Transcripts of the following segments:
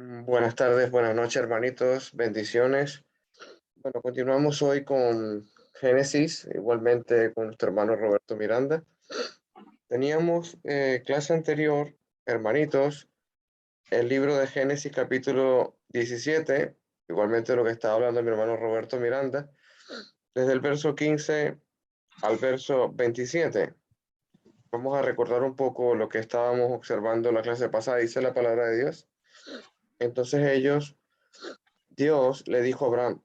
Buenas tardes, buenas noches, hermanitos, bendiciones. Bueno, continuamos hoy con Génesis, igualmente con nuestro hermano Roberto Miranda. Teníamos clase anterior, hermanitos, el libro de Génesis capítulo 17, igualmente lo que estaba hablando mi hermano Roberto Miranda, desde el verso 15 al verso 27. Vamos a recordar un poco lo que estábamos observando en la clase pasada, dice la palabra de Dios. Entonces Dios le dijo a Abraham,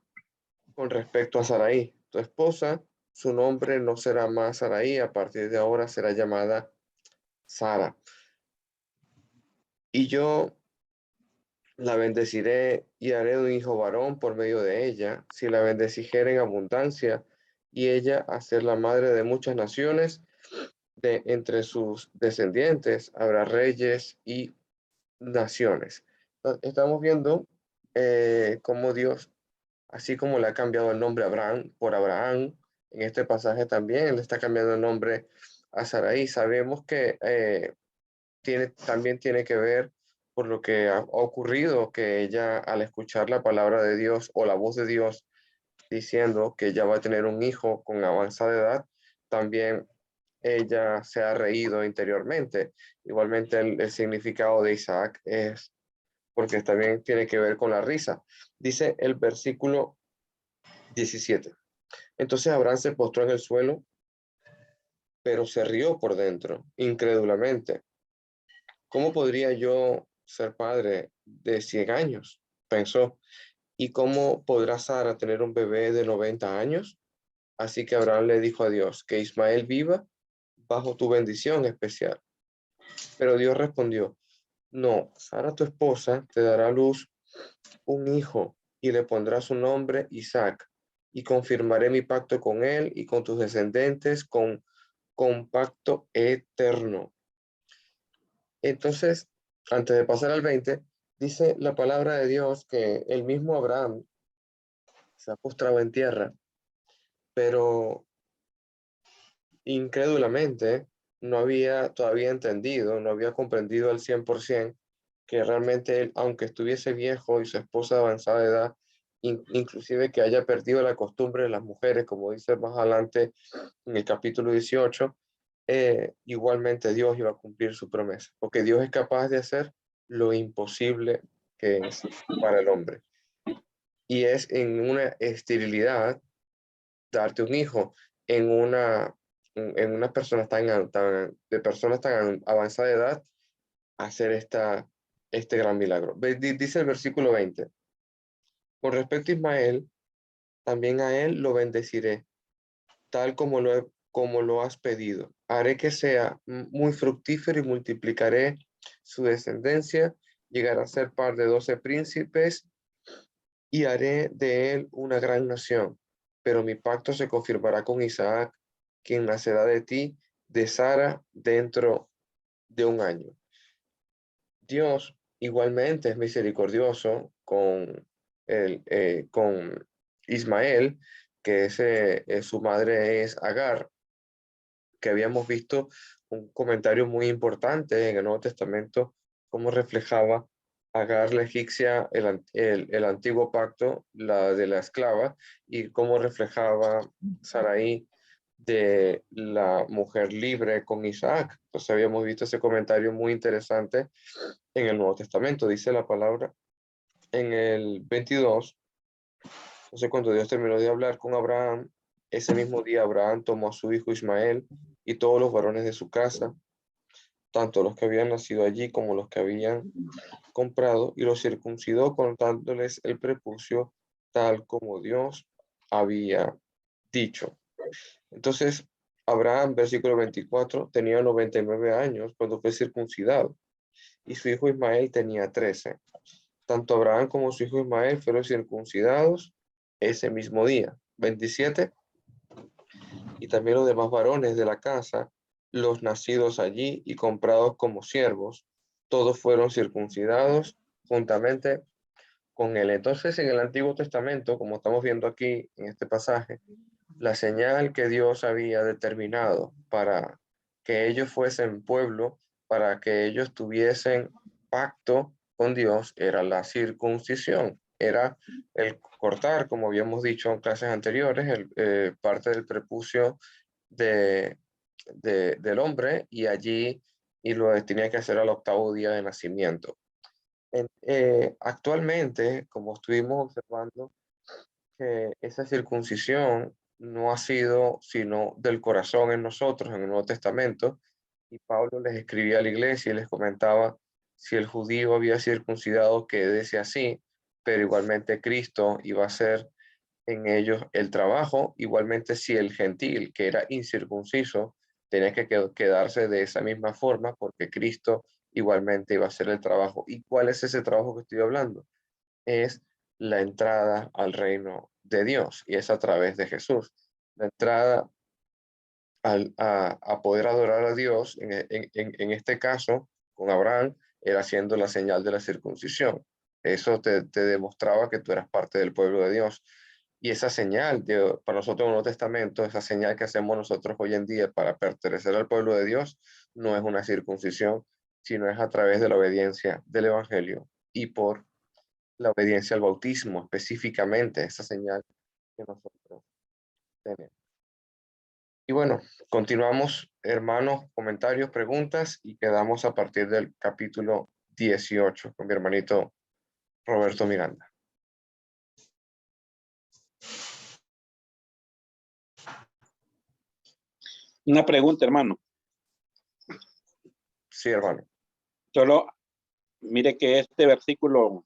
con respecto a Sarai, tu esposa, su nombre no será más Sarai, a partir de ahora será llamada Sara. Y yo la bendeciré y haré un hijo varón por medio de ella, si la bendecijere en abundancia, y ella a ser la madre de muchas naciones, de entre sus descendientes habrá reyes y naciones. Estamos viendo cómo Dios, así como le ha cambiado el nombre a Abraham por Abraham, en este pasaje también le está cambiando el nombre a Sarai. Sabemos que también tiene que ver por lo que ha ocurrido, que ella al escuchar la palabra de Dios o la voz de Dios diciendo que ella va a tener un hijo con avanzada edad, también ella se ha reído interiormente. Igualmente el significado de Isaac es porque también tiene que ver con la risa. Dice el versículo 17. Entonces Abraham se postró en el suelo, pero se rió por dentro, incrédulamente. ¿Cómo podría yo ser padre de 100 años? Pensó. ¿Y cómo podrá Sara tener un bebé de 90 años? Así que Abraham le dijo a Dios, que Ismael viva bajo tu bendición especial. Pero Dios respondió, no, Sara tu esposa te dará a luz un hijo y le pondrá su nombre Isaac, y confirmaré mi pacto con él y con tus descendientes con pacto eterno. Entonces, antes de pasar al 20, dice la palabra de Dios que el mismo Abraham se ha postrado en tierra, pero incrédulamente no había todavía entendido, no había comprendido al 100% que realmente él, aunque estuviese viejo y su esposa de avanzada edad, inclusive que haya perdido la costumbre de las mujeres, como dice más adelante en el capítulo 18, igualmente Dios iba a cumplir su promesa, porque Dios es capaz de hacer lo imposible que es para el hombre. Y es en una esterilidad darte un hijo, en una persona de personas tan avanzada de edad, hacer este gran milagro. Dice el versículo 20, con respecto a Ismael, también a él lo bendeciré, tal como lo has pedido. Haré que sea muy fructífero y multiplicaré su descendencia, llegará a ser par de 12 príncipes y haré de él una gran nación. Pero mi pacto se confirmará con Isaac, quien nacerá de ti, de Sara, dentro de un año. Dios igualmente es misericordioso con Ismael, que su madre es Agar, que habíamos visto un comentario muy importante en el Nuevo Testamento, cómo reflejaba Agar la egipcia, el antiguo pacto, la de la esclava, y cómo reflejaba Sarai de la mujer libre con Isaac. Entonces habíamos visto ese comentario muy interesante en el Nuevo Testamento. Dice la palabra en el 22. Entonces, cuando Dios terminó de hablar con Abraham, ese mismo día Abraham tomó a su hijo Ismael y todos los varones de su casa, tanto los que habían nacido allí como los que habían comprado, y los circuncidó contándoles el prepucio tal como Dios había dicho. Entonces, Abraham, versículo 24, tenía 99 años cuando fue circuncidado y su hijo Ismael tenía 13. Tanto Abraham como su hijo Ismael fueron circuncidados ese mismo día. 27. Y también los demás varones de la casa, los nacidos allí y comprados como siervos, todos fueron circuncidados juntamente con él. Entonces, en el Antiguo Testamento, como estamos viendo aquí en este pasaje, la señal que Dios había determinado para que ellos fuesen pueblo, para que ellos tuviesen pacto con Dios era la circuncisión, era el cortar, como habíamos dicho en clases anteriores, parte del prepucio del hombre y allí y lo tenía que hacer al 8º día de nacimiento. Actualmente, como estuvimos observando, que esa circuncisión no ha sido sino del corazón en nosotros, en el Nuevo Testamento, y Pablo les escribía a la iglesia y les comentaba si el judío había circuncidado, que quédese así, pero igualmente Cristo iba a hacer en ellos el trabajo, igualmente si el gentil, que era incircunciso, tenía que quedarse de esa misma forma, porque Cristo igualmente iba a hacer el trabajo. ¿Y cuál es ese trabajo que estoy hablando? Es la entrada al reino de Dios, y es a través de Jesús. La entrada a poder adorar a Dios, en este caso, con Abraham, era haciendo la señal de la circuncisión. Eso te demostraba que tú eras parte del pueblo de Dios. Y esa señal, para nosotros en el Nuevo Testamento, esa señal que hacemos nosotros hoy en día para pertenecer al pueblo de Dios, no es una circuncisión, sino es a través de la obediencia del Evangelio y por la obediencia al bautismo, específicamente esa señal que nosotros tenemos. Y bueno, continuamos, hermanos, comentarios, preguntas, y quedamos a partir del capítulo 18 con mi hermanito Roberto Miranda. Una pregunta, hermano. Sí, hermano. Solo mire que este versículo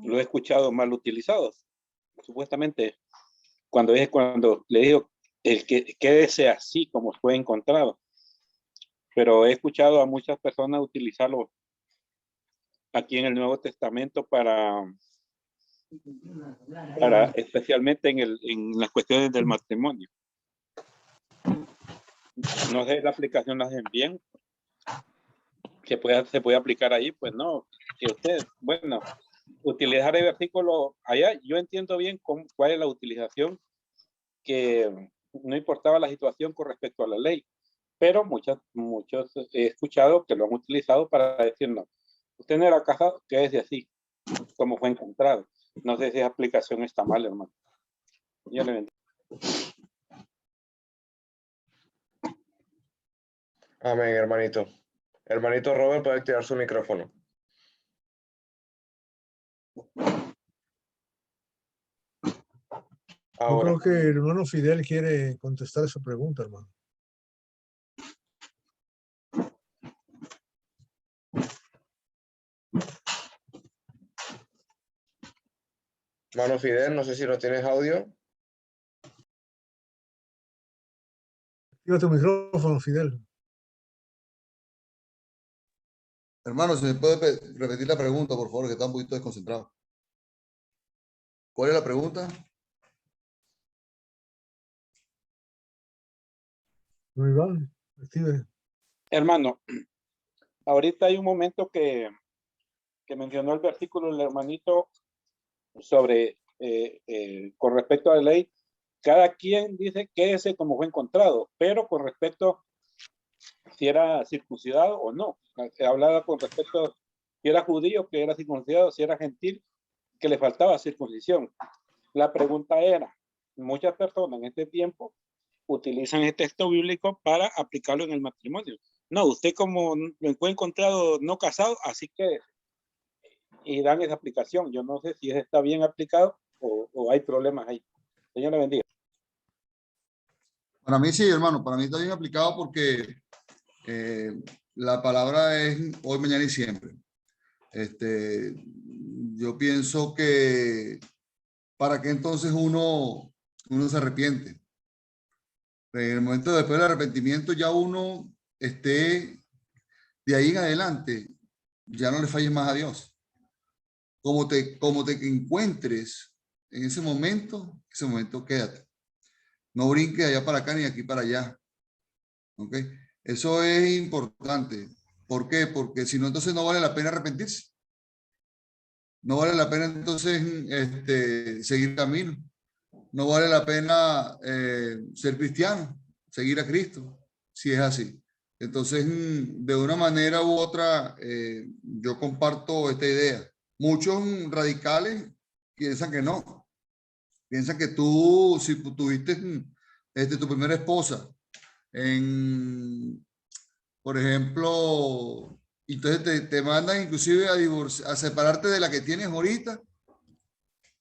lo he escuchado mal utilizado. Supuestamente, cuando le digo el que quédese así como fue encontrado. Pero he escuchado a muchas personas utilizarlo aquí en el Nuevo Testamento para especialmente en las cuestiones del matrimonio. No sé, la aplicación la hacen bien. Se puede aplicar ahí, pues no. Que usted, bueno, utilizar el versículo allá, yo entiendo bien cuál es la utilización, que no importaba la situación con respecto a la ley, pero muchos he escuchado que lo han utilizado para decir, no, usted no era casado, quédese así, como fue encontrado. No sé si esa aplicación está mal, hermano. Yo le bendiga. Amén, hermanito. Hermanito Robert, puede activar su micrófono. Ahora. Yo creo que el hermano Fidel quiere contestar esa pregunta, hermano. Hermano Fidel, no sé si no tienes audio. Activa tu micrófono, Fidel. Hermano, ¿se me puede repetir la pregunta, por favor, que está un poquito desconcentrado? ¿Cuál es la pregunta? Muy bien, active. Hermano, ahorita hay un momento que mencionó el versículo el hermanito sobre, con respecto a la ley, cada quien dice quédese como fue encontrado, pero con respecto si era circuncidado o no. Hablaba con respecto a si era judío, que era circuncidado, si era gentil, que le faltaba circuncisión. La pregunta era, muchas personas en este tiempo utilizan el texto bíblico para aplicarlo en el matrimonio. No, usted como lo fue encontrado no casado, así que, y dan esa aplicación. Yo no sé si está bien aplicado o hay problemas ahí. Señor le bendiga. Para mí sí, hermano, para mí está bien aplicado porque la palabra es hoy, mañana y siempre. Yo pienso que ¿para qué entonces uno se arrepiente? En el momento después del arrepentimiento ya uno esté de ahí en adelante, ya no le falles más a Dios. Como te encuentres en ese momento quédate. No brinques allá para acá ni aquí para allá. ¿Ok? Eso es importante. ¿Por qué? Porque si no, entonces no vale la pena arrepentirse. No vale la pena entonces seguir camino. No vale la pena ser cristiano, seguir a Cristo, si es así. Entonces, de una manera u otra, yo comparto esta idea. Muchos radicales piensan que no. Piensan que tú, si tuviste tu primera esposa, por ejemplo, entonces te mandan inclusive a separarte de la que tienes ahorita,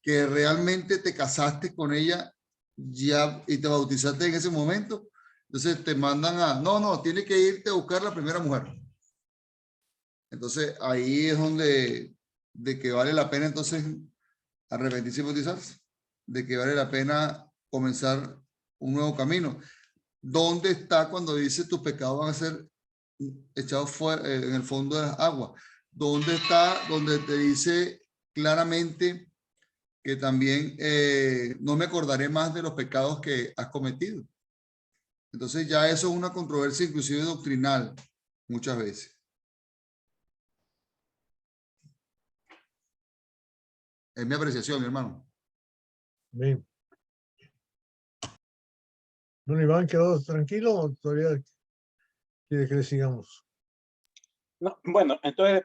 que realmente te casaste con ella ya y te bautizaste en ese momento. Entonces te mandan no, tienes que irte a buscar la primera mujer. Entonces ahí es donde de que vale la pena entonces arrepentirse y bautizarse, de que vale la pena comenzar un nuevo camino. ¿Dónde está cuando dice tus pecados van a ser echados fuera, en el fondo de las aguas? ¿Dónde está donde te dice claramente que también no me acordaré más de los pecados que has cometido? Entonces ya eso es una controversia inclusive doctrinal muchas veces. Es mi apreciación, mi hermano. Bien. Bueno, Iván, ¿quedó tranquilo o todavía quiere que le sigamos? No, bueno, entonces,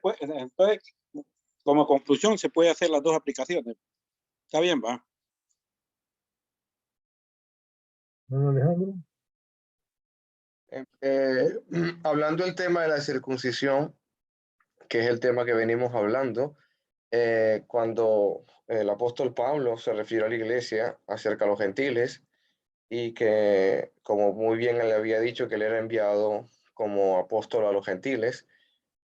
como conclusión, se puede hacer las dos aplicaciones. Está bien, va. Bueno, Alejandro. Hablando del tema de la circuncisión, que es el tema que venimos hablando, cuando el apóstol Pablo se refiere a la iglesia acerca de los gentiles y que, como muy bien él había dicho, que él era enviado como apóstol a los gentiles,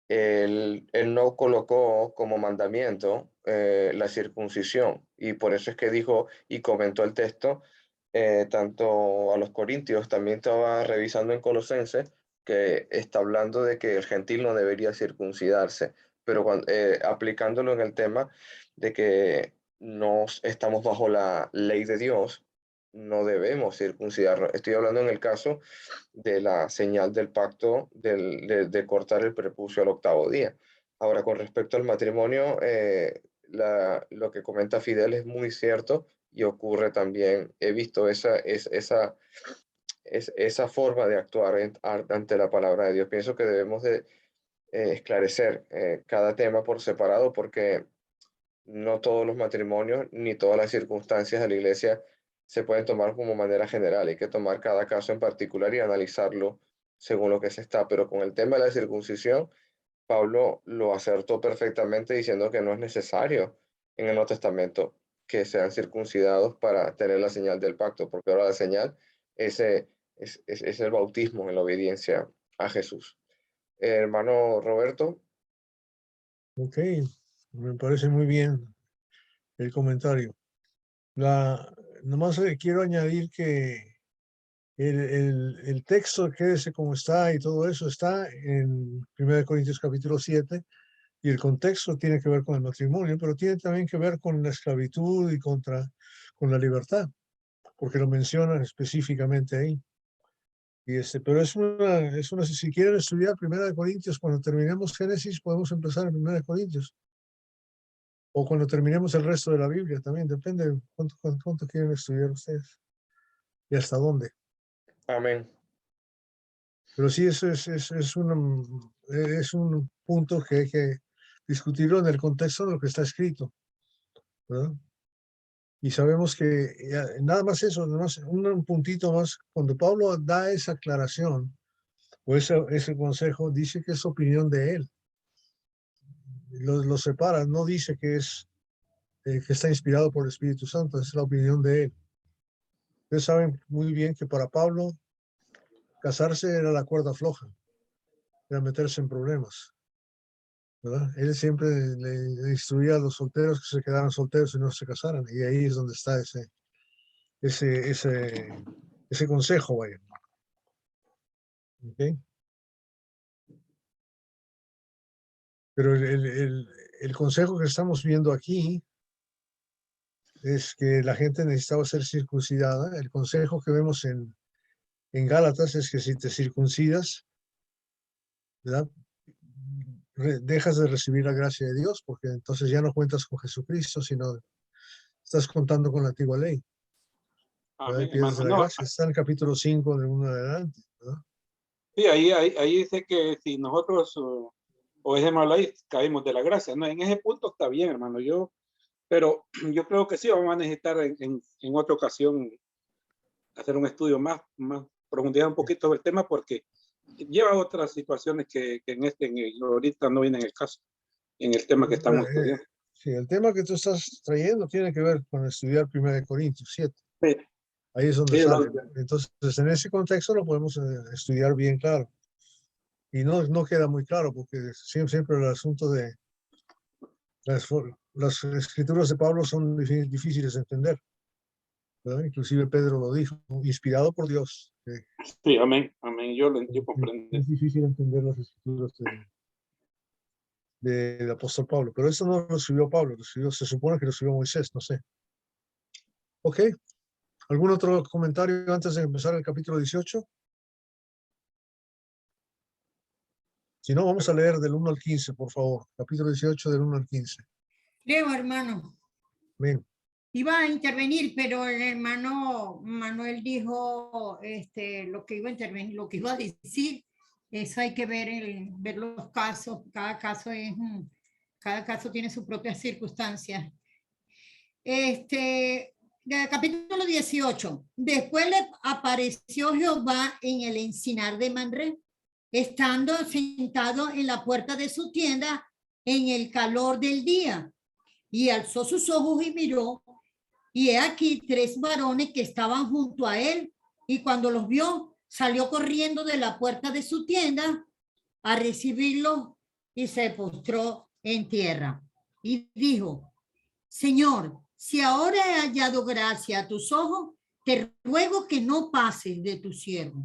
él no colocó como mandamiento la circuncisión, y por eso es que dijo y comentó el texto tanto a los corintios, también estaba revisando en Colosenses, que está hablando de que el gentil no debería circuncidarse, pero aplicándolo en el tema de que no estamos bajo la ley de Dios, no debemos circuncidarnos. Estoy hablando en el caso de la señal del pacto de cortar el prepucio al octavo día. Ahora, con respecto al matrimonio, lo que comenta Fidel es muy cierto y ocurre también. He visto esa forma de actuar ante la palabra de Dios. Pienso que debemos de esclarecer cada tema por separado, porque no todos los matrimonios ni todas las circunstancias de la iglesia se pueden tomar como manera general. Hay que tomar cada caso en particular y analizarlo según lo que se está. Pero con el tema de la circuncisión, Pablo lo acertó perfectamente diciendo que no es necesario en el Nuevo Testamento que sean circuncidados para tener la señal del pacto, porque ahora la señal es el bautismo en la obediencia a Jesús. Hermano Roberto. Ok, me parece muy bien el comentario. Nomás quiero añadir que el texto, quédese como está y todo eso, está en 1 Corintios capítulo 7, y el contexto tiene que ver con el matrimonio, pero tiene también que ver con la esclavitud y con la libertad, porque lo mencionan específicamente ahí. Pero si quieren estudiar 1 Corintios, cuando terminemos Génesis, podemos empezar en 1 Corintios. O cuando terminemos el resto de la Biblia, también depende de cuánto quieren estudiar ustedes y hasta dónde. Amén. Pero sí, eso es un punto que hay que discutirlo en el contexto de lo que está escrito, ¿verdad? Y sabemos que nada más eso, nada más un puntito más, cuando Pablo da esa aclaración o ese consejo, dice que es opinión de él. Lo separa, no dice que está inspirado por el Espíritu Santo, es la opinión de él. Ustedes saben muy bien que para Pablo casarse era la cuerda floja, era meterse en problemas, ¿verdad? Él siempre le instruía a los solteros que se quedaran solteros y no se casaran, y ahí es donde está ese consejo, vaya. ¿Okay? Pero el consejo que estamos viendo aquí es que la gente necesitaba ser circuncidada. El consejo que vemos en Gálatas es que si te circuncidas, ¿verdad? Dejas de recibir la gracia de Dios, porque entonces ya no cuentas con Jesucristo, sino estás contando con la antigua ley. ¿Verdad? Y Amén, pierdes hermano. la No, gracia. Está en el capítulo 5 de uno adelante, ¿verdad? Sí, ahí dice que si nosotros obedecemos la ley, caímos de la gracia. No, en ese punto está bien, hermano. Pero yo creo que sí vamos a necesitar en otra ocasión hacer un estudio más profundizar un poquito sobre el tema, porque lleva a otras situaciones que ahorita no viene en el caso, en el tema que estamos estudiando. Sí, el tema que tú estás trayendo tiene que ver con estudiar 1 Corintios 7. Sí. Ahí es donde Sí, sale. Entonces, en ese contexto lo podemos estudiar bien claro. Y no queda muy claro porque siempre el asunto de las escrituras de Pablo son difíciles de entender, ¿verdad? Inclusive Pedro lo dijo, inspirado por Dios. Sí, amén, amén. Yo comprendo. Es difícil entender las escrituras del apóstol Pablo, pero eso no lo escribió Pablo, se supone que lo escribió Moisés, no sé. Ok, ¿algún otro comentario antes de empezar el capítulo 18? Si no, vamos a leer del 1 al 15, por favor. Capítulo 18 del 1 al 15. Creo, hermano. Bien. Iba a intervenir, pero el hermano Manuel dijo lo que iba a intervenir, lo que iba a decir. Eso hay que ver los casos. Cada caso tiene sus propias circunstancias. Capítulo 18. Después le apareció Jehová en el encinar de Manré, estando sentado en la puerta de su tienda en el calor del día, y alzó sus ojos y miró, y he aquí 3 varones que estaban junto a él, y cuando los vio, salió corriendo de la puerta de su tienda a recibirlos y se postró en tierra. Y dijo: Señor, si ahora he hallado gracia a tus ojos, te ruego que no pases de tu siervo,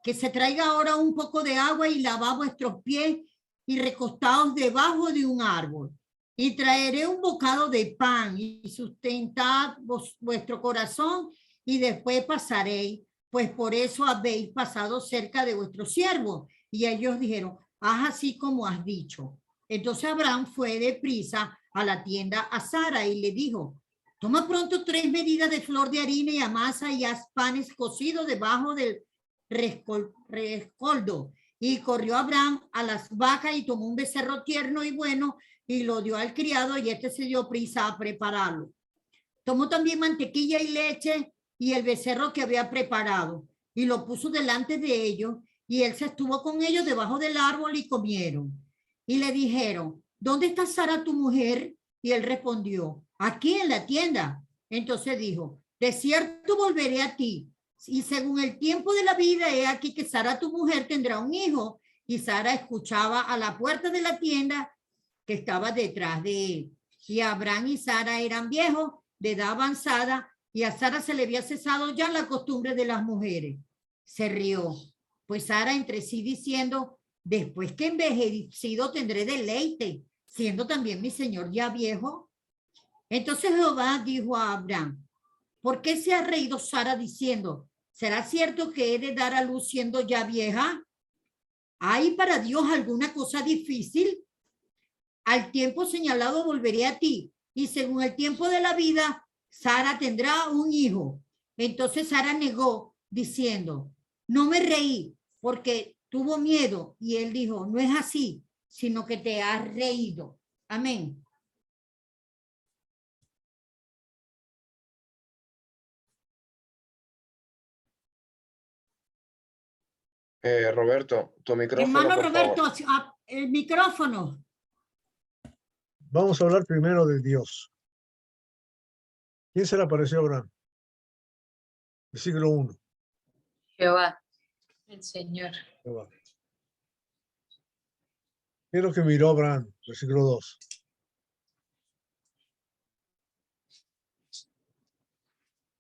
que se traiga ahora un poco de agua y lava vuestros pies y recostaos debajo de un árbol. Y traeré un bocado de pan y sustentad vuestro corazón y después pasaréis, pues por eso habéis pasado cerca de vuestro siervo. Y ellos dijeron: haz así como has dicho. Entonces Abraham fue deprisa a la tienda a Sara y le dijo: toma pronto 3 medidas de flor de harina y amasa y haz panes cocidos debajo del rescoldo. Y corrió Abraham a las vacas y tomó un becerro tierno y bueno y lo dio al criado, y se dio prisa a prepararlo. Tomó también mantequilla y leche y el becerro que había preparado y lo puso delante de ellos, y él se estuvo con ellos debajo del árbol y comieron. Y le dijeron: ¿dónde está Sara tu mujer? Y él respondió: aquí en la tienda. Entonces dijo: de cierto volveré a ti, y según el tiempo de la vida, he aquí que Sara tu mujer tendrá un hijo. Y Sara escuchaba a la puerta de la tienda que estaba detrás de él. Y Abraham y Sara eran viejos, de edad avanzada, y a Sara se le había cesado ya la costumbre de las mujeres. Se rió, pues Sara entre sí diciendo: después que envejecido tendré deleite, siendo también mi señor ya viejo. Entonces Jehová dijo a Abraham: ¿por qué se ha reído Sara diciendo: ¿será cierto que he de dar a luz siendo ya vieja? ¿Hay para Dios alguna cosa difícil? Al tiempo señalado volveré a ti, y según el tiempo de la vida, Sara tendrá un hijo. Entonces Sara negó, diciendo: no me reí, porque tuvo miedo. Y él dijo: no es así, sino que te has reído. Amén. Roberto, tu micrófono, Hermano por Roberto, favor. el micrófono. Vamos a hablar primero de Dios. ¿Quién se le apareció a Abraham? Versículo 1. Jehová, el Señor. Jehová. ¿Qué es lo que miró Abraham? Versículo 2.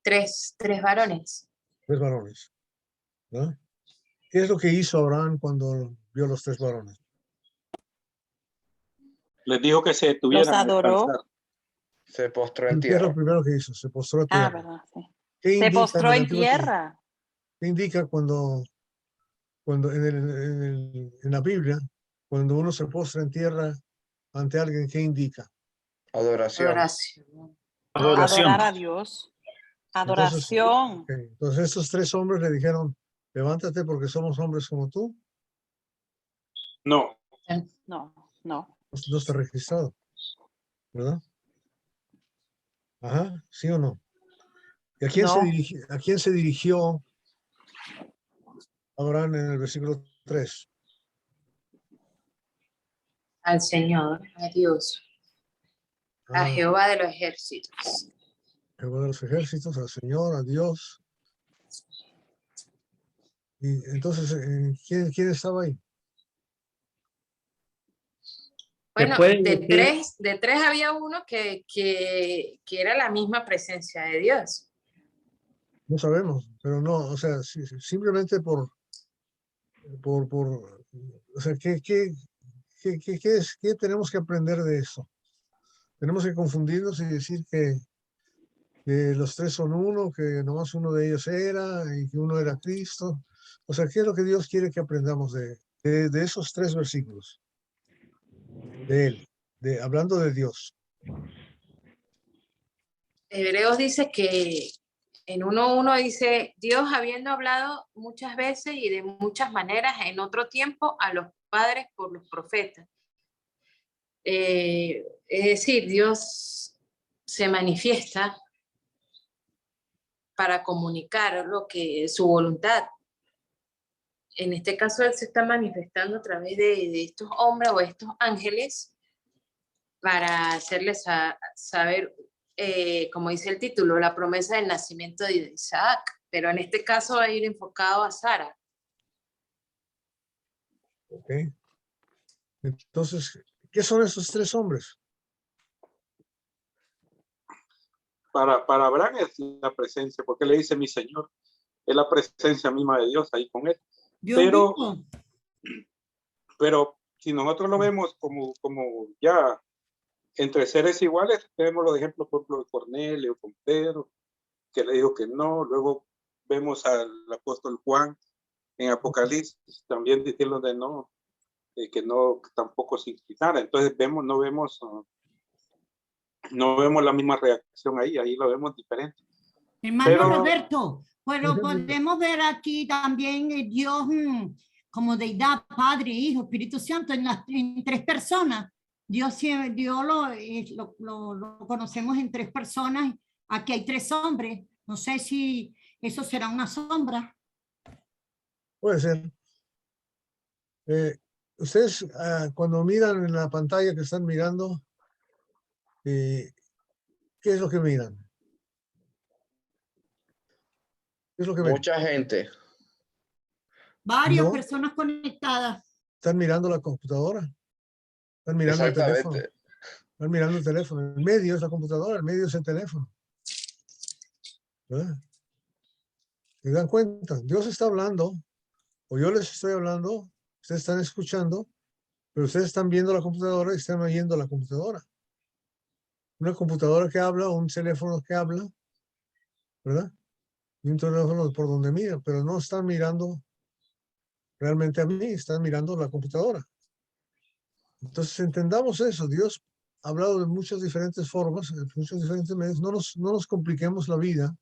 Tres varones. 3 varones. ¿No? ¿Qué es lo que hizo Abraham cuando vio a los 3 varones? Les dijo que se detuvieran a adoró. descansar. Se postró en ¿Qué es lo tierra. primero que hizo? Se postró a tierra. Verdad, sí. ¿Qué Se indica postró el en Antiguo Testamento? tierra. ¿Qué indica cuando en la Biblia, cuando uno se postra en tierra ante alguien, qué indica? Adoración. Adoración. Adoración. Adorar a Dios. Adoración. Entonces estos 3 hombres le dijeron: levántate porque somos hombres como tú. No, No, no. No está registrado, ¿verdad? Ajá, ¿sí o no? ¿Y a quién, No. a quién se dirigió Abraham en el versículo 3? Al Señor, a Dios, a Ah, Jehová de los ejércitos. Jehová de los ejércitos, al Señor, a Dios. Y entonces, ¿quién estaba ahí? Bueno, pueden decir, de tres había uno que era la misma presencia de Dios. No sabemos, pero no, o sea, simplemente o sea, ¿qué tenemos que aprender de eso? Tenemos que confundirnos y decir que los tres son uno, que nomás uno de ellos era y que uno era Cristo. O sea, ¿qué es lo que Dios quiere que aprendamos de esos tres versículos? De Él, hablando de Dios. Hebreos dice que en 1:1 dice, Dios habiendo hablado muchas veces y de muchas maneras en otro tiempo a los padres por los profetas. Es decir, Dios se manifiesta para comunicar lo que su voluntad. En este caso, Él se está manifestando a través de estos hombres o estos ángeles para hacerles saber, como dice el título, la promesa del nacimiento de Isaac, pero en este caso va a ir enfocado a Sara. ¿Ok? Entonces, ¿qué son esos tres hombres? para Abraham es la presencia, porque le dice mi Señor, es la presencia misma de Dios ahí con él. Dios mismo. Pero si nosotros lo vemos como ya entre seres iguales, tenemos los ejemplos, por ejemplo, de Cornelio con Pedro, que le dijo que no. Luego vemos al apóstol Juan en Apocalipsis también diciendo de no, que no, que tampoco se inclinara. Entonces no vemos la misma reacción ahí lo vemos diferente. Hermano Pero Roberto, pero podemos ver aquí también Dios como deidad, Padre, Hijo, Espíritu Santo, en tres personas. Dios lo conocemos en tres personas. Aquí hay tres hombres. No sé si eso será una sombra. Puede ser. Ustedes cuando miran en la pantalla que están mirando, ¿qué es lo que miran? ¿Qué es lo que ven? Mucha gente. Varias No, personas conectadas. están mirando la computadora, están mirando el teléfono, Exactamente. están mirando el teléfono. El medio es la computadora, el medio es el teléfono. ¿Verdad? ¿Se dan cuenta? Dios está hablando, o yo les estoy hablando, ustedes están escuchando, pero ustedes están viendo la computadora y están oyendo la computadora. Una computadora que habla, o un teléfono que habla, ¿verdad? Y un teléfono por donde mira, pero no están mirando realmente a mí, están mirando la computadora. Entonces entendamos eso. Dios ha hablado de muchas diferentes formas, de muchos diferentes medios. No nos compliquemos la vida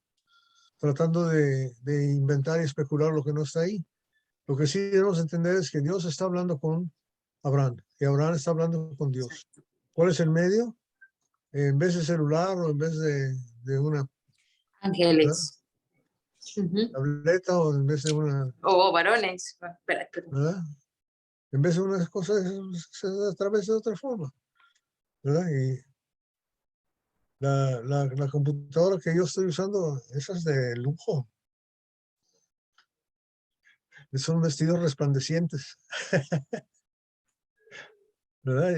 tratando de inventar y especular lo que no está ahí. Lo que sí debemos entender es que Dios está hablando con Abraham, que Abraham está hablando con Dios. ¿Cuál es el medio? En vez de celular o en vez de una Ángeles. tableta o en vez de una, O varones. Espera. ¿verdad? En vez de unas cosas, es a través de otra forma, ¿verdad? Y la computadora que yo estoy usando, esa es de lujo. Son vestidos resplandecientes, ¿verdad?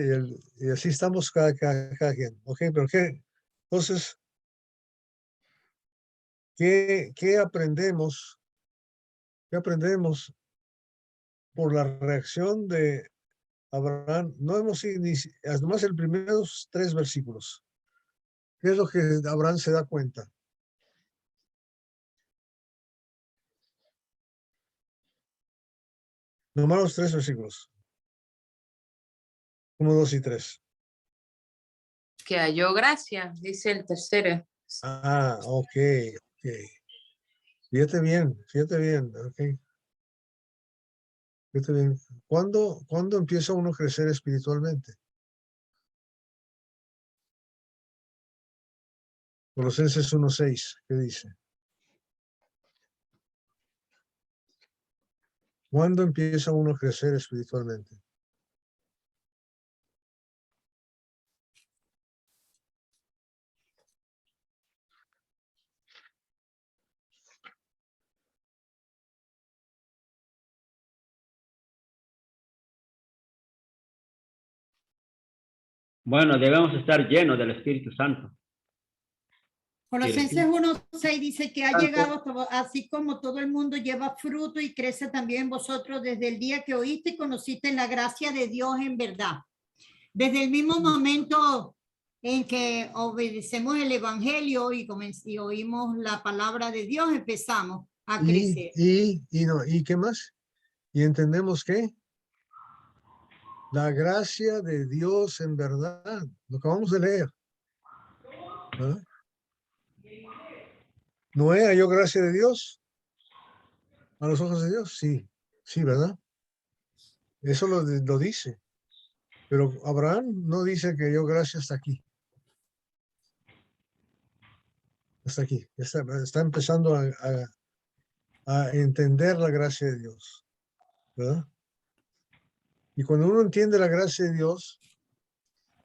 Y así estamos cada quien. Ok, pero ¿qué? Entonces, ¿qué aprendemos? ¿Qué aprendemos por la reacción de Abraham? No hemos iniciado, además el primeros tres versículos. ¿Qué es lo que Abraham se da cuenta? Nomás los tres versículos. 1, 2 y 3. Que halló gracia, dice el tercero. Ah, ok. Fíjate bien, ok. Fíjate bien, ¿cuándo empieza uno a crecer espiritualmente? Colosenses 1:6, ¿qué dice? ¿Cuándo empieza uno a crecer espiritualmente? Bueno, debemos estar llenos del Espíritu Santo. Colosenses 1:6 dice que ha Santo. llegado así como todo el mundo lleva fruto y crece también vosotros desde el día que oíste y conociste la gracia de Dios en verdad. Desde el mismo momento en que obedecemos el evangelio y oímos la palabra de Dios, empezamos a crecer. ¿Y qué más? Y entendemos que la gracia de Dios en verdad, lo acabamos de leer. ¿Verdad? ¿Noé halló gracia de Dios a los ojos de Dios? Sí, sí, ¿verdad? Eso lo dice. Pero Abraham no dice que halló gracia hasta aquí. Hasta aquí. Está empezando a entender la gracia de Dios. ¿Verdad? Y cuando uno entiende la gracia de Dios,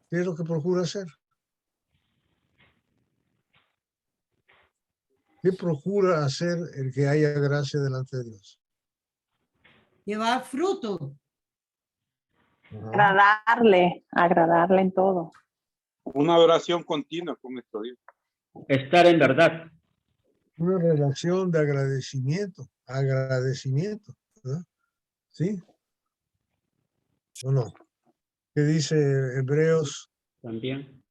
¿qué es lo que procura hacer? ¿Qué procura hacer el que haya gracia delante de Dios? Llevar fruto. Ajá. Agradarle en todo. Una oración continua con nuestro Dios. Estar en verdad. Una relación de agradecimiento, ¿verdad? ¿Sí? ¿O no? ¿Qué dice Hebreos También.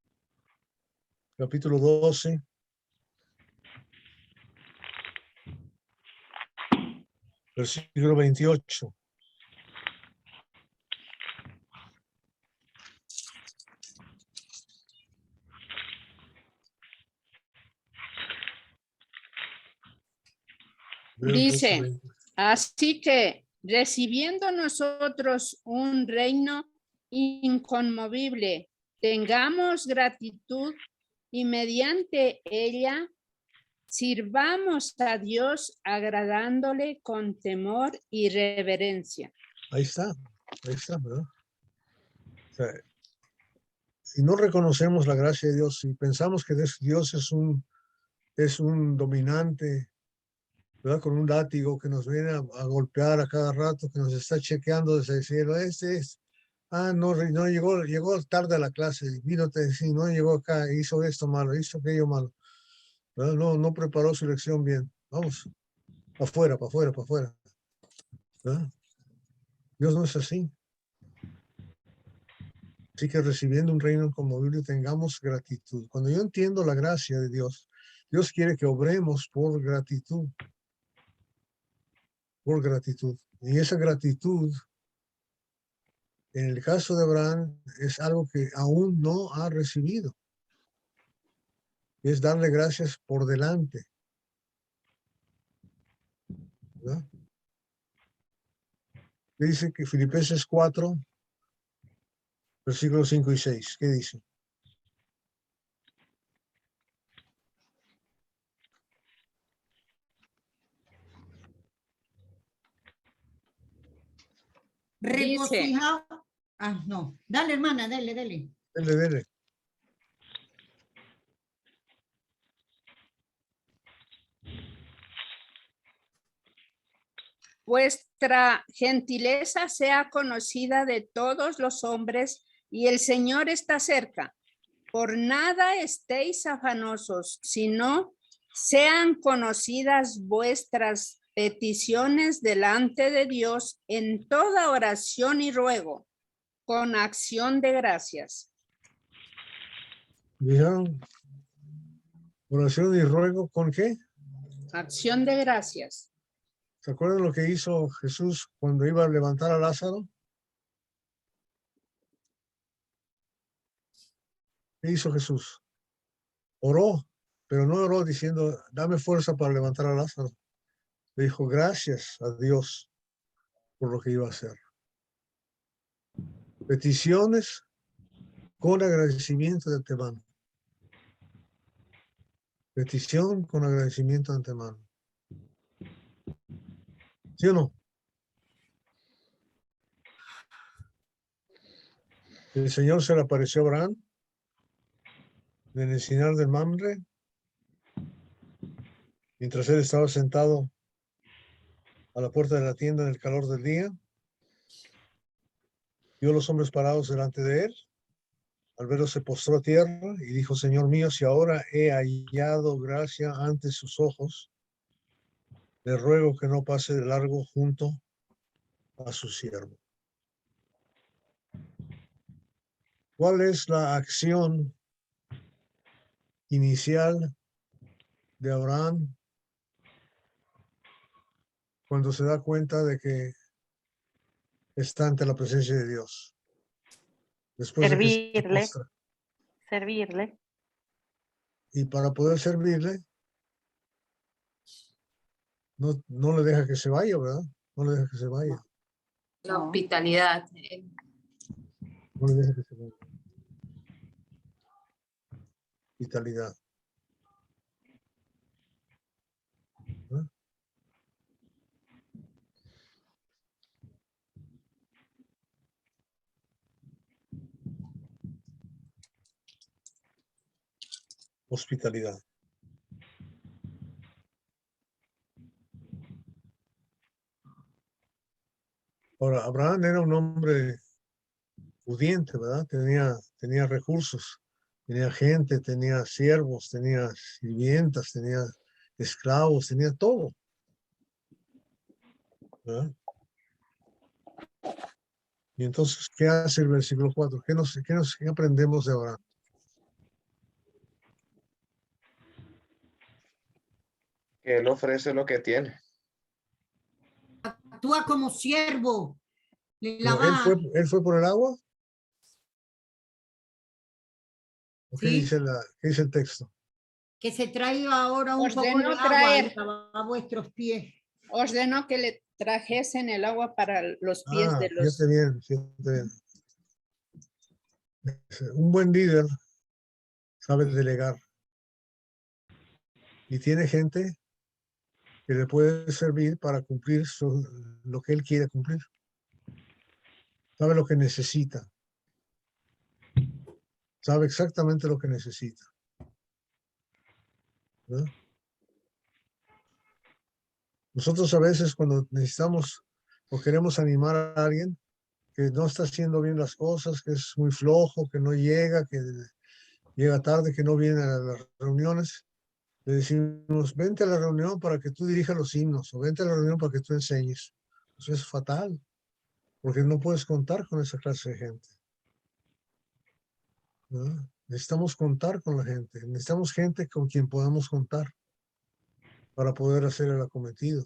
capítulo 12? Versículo 28. Dice, así que recibiendo nosotros un reino inconmovible, tengamos gratitud y mediante ella sirvamos a Dios agradándole con temor y reverencia. Ahí está, ¿verdad? O sea, si no reconocemos la gracia de Dios, si pensamos que Dios es un dominante, ¿verdad? Con un látigo que nos viene a golpear a cada rato, que nos está chequeando desde el cielo, no llegó tarde a la clase, sí, no llegó acá, hizo esto malo, hizo aquello malo, ¿verdad? No preparó su lección bien, vamos, para afuera, ¿verdad? Dios no es así. Así que recibiendo un reino inconmovible tengamos gratitud. Cuando yo entiendo la gracia de Dios, Dios quiere que obremos por gratitud. Por gratitud. Y esa gratitud, en el caso de Abraham, es algo que aún no ha recibido. Es darle gracias por delante. ¿Verdad? Dice que Filipenses 4, versículos 5 y 6. ¿Qué dice? Regocijado. No. Dale, hermana, dale. Dele. Vuestra gentileza sea conocida de todos los hombres y el Señor está cerca. Por nada estéis afanosos, sino sean conocidas vuestras peticiones delante de Dios en toda oración y ruego, con acción de gracias. ¿Dijeron? Oración y ruego, ¿con qué? Acción de gracias. ¿Se acuerdan lo que hizo Jesús cuando iba a levantar a Lázaro? ¿Qué hizo Jesús? Oró, pero no oró diciendo, dame fuerza para levantar a Lázaro. Le dijo, gracias a Dios. por lo que iba a hacer. Peticiones con agradecimiento de antemano. Petición con agradecimiento de antemano. ¿Sí o no? El Señor se le apareció a Abraham en el encinar del Mamre, mientras él estaba sentado a la puerta de la tienda en el calor del día. Vio a los hombres parados delante de él. Al verlos se postró a tierra y dijo: Señor mío, si ahora he hallado gracia ante sus ojos, le ruego que no pase de largo junto a su siervo. ¿Cuál es la acción inicial de Abraham cuando se da cuenta de que está ante la presencia de Dios? Después de que se Servirle, postra. servirle. Y para poder servirle, no le deja que se vaya, ¿verdad? No le deja que se vaya. La No. hospitalidad. No le deja que se vaya. Vitalidad. ¿No? Hospitalidad. Ahora, Abraham era un hombre pudiente, ¿verdad? Tenía recursos, tenía gente, tenía siervos, tenía sirvientas, tenía esclavos, tenía todo, ¿verdad? Y entonces, ¿qué hace el versículo 4? ¿Qué aprendemos de Abraham? Que él ofrece lo que tiene. Actúa como siervo. Le Pero lava, él fue por el agua. ¿O qué ¿sí? qué dice el texto? Que se traiga ahora un poco Ordenó de agua traer. y lavar vuestros pies. Ordenó que le trajesen el agua para los pies de los... Fíjate bien, fíjate bien. Un buen líder sabe delegar y tiene gente que le puede servir para cumplir lo que él quiere cumplir. Sabe lo que necesita. Sabe exactamente lo que necesita. ¿Verdad? Nosotros a veces cuando necesitamos o queremos animar a alguien que no está haciendo bien las cosas, que es muy flojo, que no llega, que llega tarde, que no viene a las reuniones, le decimos: vente a la reunión para que tú dirijas los himnos, o vente a la reunión para que tú enseñes. Eso es fatal, porque no puedes contar con esa clase de gente. ¿Verdad? Necesitamos contar con la gente, necesitamos gente con quien podamos contar para poder hacer el acometido.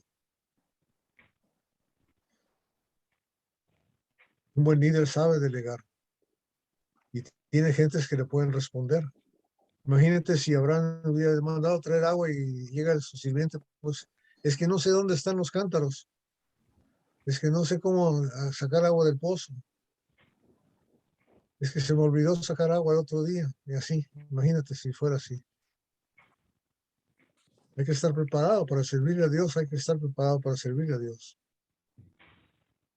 Un buen líder sabe delegar y tiene gentes que le pueden responder. Imagínate si Abraham hubiera mandado traer agua y llega su sirviente, pues es que no sé dónde están los cántaros, es que no sé cómo sacar agua del pozo, es que se me olvidó sacar agua el otro día, y así, imagínate si fuera así. Hay que estar preparado para servirle a Dios, hay que estar preparado para servirle a Dios.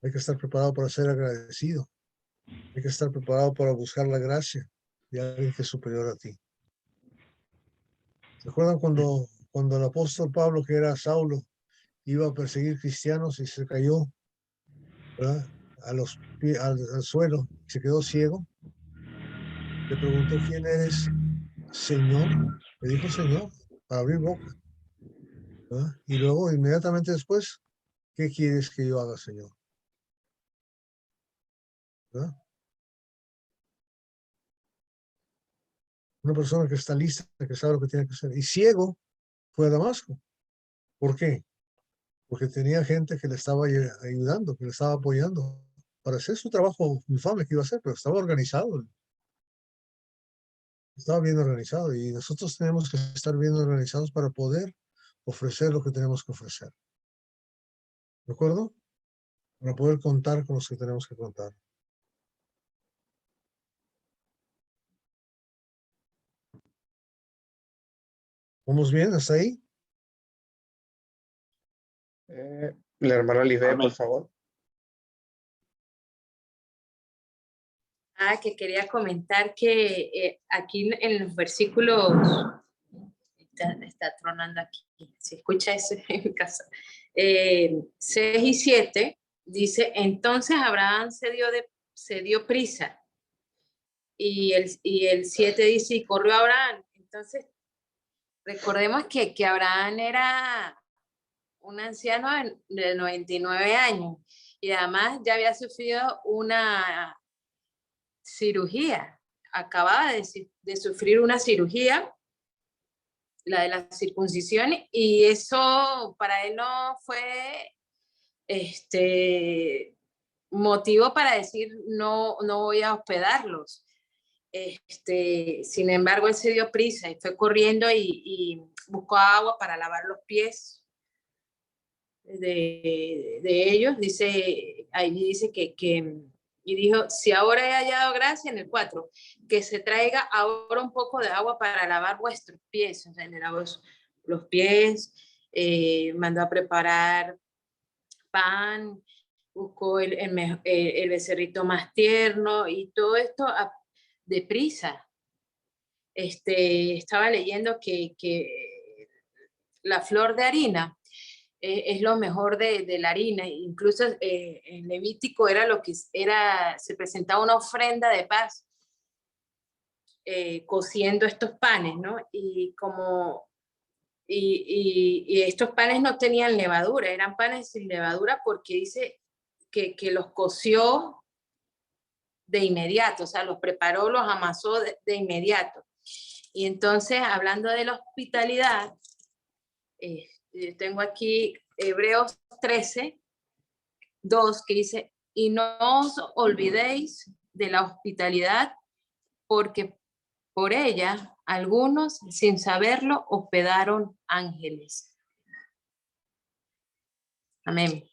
Hay que estar preparado para ser agradecido. Hay que estar preparado para buscar la gracia de alguien que es superior a ti. ¿Se acuerdan cuando el apóstol Pablo, que era Saulo, iba a perseguir cristianos y se cayó, ¿verdad? Al suelo, se quedó ciego? Le preguntó: ¿quién eres, Señor? Le dijo Señor, para abrir boca, ¿verdad? Y luego, inmediatamente después: ¿qué quieres que yo haga, Señor? ¿Verdad? Una persona que está lista, que sabe lo que tiene que hacer. Y ciego fue a Damasco. ¿Por qué? Porque tenía gente que le estaba ayudando, que le estaba apoyando para hacer su trabajo infame que iba a hacer, pero estaba organizado. Estaba bien organizado y nosotros tenemos que estar bien organizados para poder ofrecer lo que tenemos que ofrecer. ¿De acuerdo? para poder contar con los que tenemos que contar. ¿Vamos bien hasta ahí? La hermana Lisbeth, por Amén. favor. Que quería comentar que aquí en los versículos, está tronando aquí, se escucha eso en mi casa, 6 y 7, dice, entonces Abraham se dio prisa, y el 7 dice, y corrió Abraham. Entonces, recordemos que Abraham era un anciano de 99 años, y además ya había sufrido una cirugía, acababa de sufrir una cirugía, la de la circuncisión, y eso para él no fue motivo para decir no voy a hospedarlos. Sin embargo, él se dio prisa y fue corriendo y buscó agua para lavar los pies de ellos. Ahí dice y dijo, si ahora he hallado gracia, en el 4, que se traiga ahora un poco de agua para lavar vuestros pies. O sea, le lavó los pies, mandó a preparar pan, buscó el becerrito más tierno y todo esto deprisa. Estaba leyendo que la flor de harina es lo mejor de la harina. Incluso en Levítico era lo que se presentaba una ofrenda de paz, cociendo estos panes, ¿no? Y estos panes no tenían levadura, eran panes sin levadura, porque dice que los coció de inmediato, o sea, los preparó, los amasó de inmediato. Y entonces, hablando de la hospitalidad, tengo aquí Hebreos 13, 2, que dice, y no os olvidéis de la hospitalidad, porque por ella algunos, sin saberlo, hospedaron ángeles. Amén.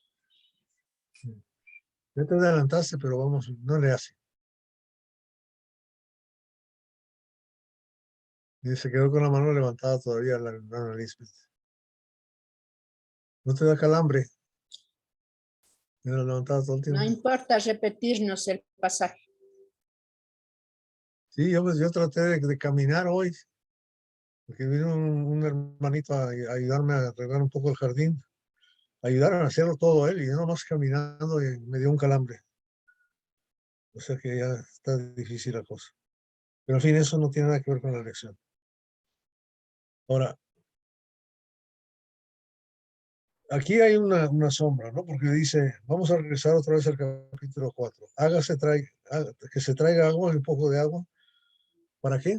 Ya te adelantaste, pero vamos, no le hace. Y se quedó con la mano levantada todavía la hermana Lisbeth. ¿No te da calambre? Mira, levantada todo el tiempo. No importa repetirnos el pasaje. Sí, yo traté de caminar hoy, porque vino un hermanito a ayudarme a arreglar un poco el jardín. Ayudaron a hacerlo todo él, y yo nomás caminando y me dio un calambre. O sea que ya está difícil la cosa. Pero en fin, eso no tiene nada que ver con la lección. Ahora, aquí hay una sombra, ¿no? Porque dice, vamos a regresar otra vez al capítulo 4. Que se traiga agua, un poco de agua. ¿Para qué?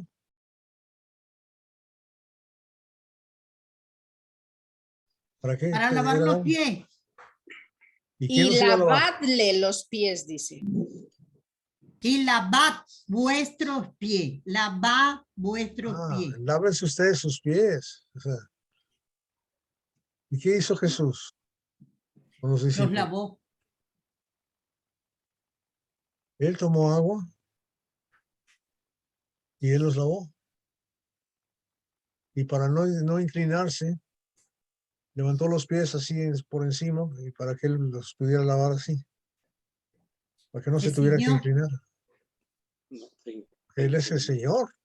¿Para qué? Para ¿Qué lavar era los agua? pies. ¿Y quién Y los iba a lavar? lavadle los pies, dice. Y lavad vuestros pies. Lavad vuestros pies. Lávense ustedes sus pies. O sea, ¿y qué hizo Jesús con los Los discípulos? lavó. Él tomó agua y él los lavó. Y para no inclinarse, levantó los pies así por encima, y para que él los pudiera lavar así. Para que no se tuviera que Señor. inclinar. No, sí. Él es el Señor.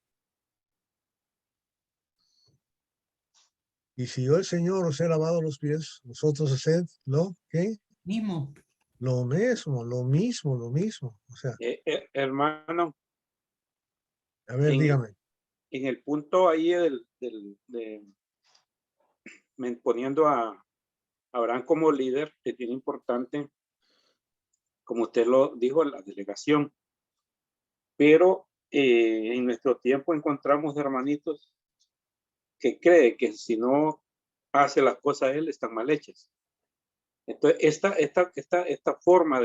Y si yo, el Señor, os he lavado los pies, vosotros haced lo que Mismo. lo mismo. O sea, Hermano, a ver, dígame. en el punto ahí poniendo a Abraham como líder, que tiene importante, como usted lo dijo, la delegación. Pero en nuestro tiempo encontramos hermanitos que creen que si no hace las cosas él, están mal hechas. Entonces, esta forma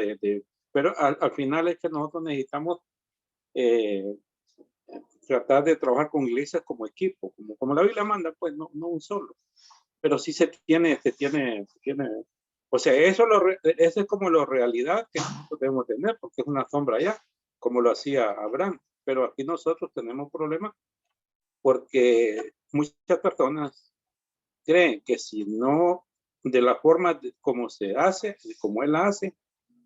pero al final es que nosotros necesitamos tratar de trabajar con iglesias como equipo, como la Biblia manda, pues no un solo. Pero sí se tiene, O sea, eso es como la realidad que nosotros debemos tener, porque es una sombra allá, como lo hacía Abraham. Pero aquí nosotros tenemos problemas porque muchas personas creen que si no, de la forma como se hace, como él la hace,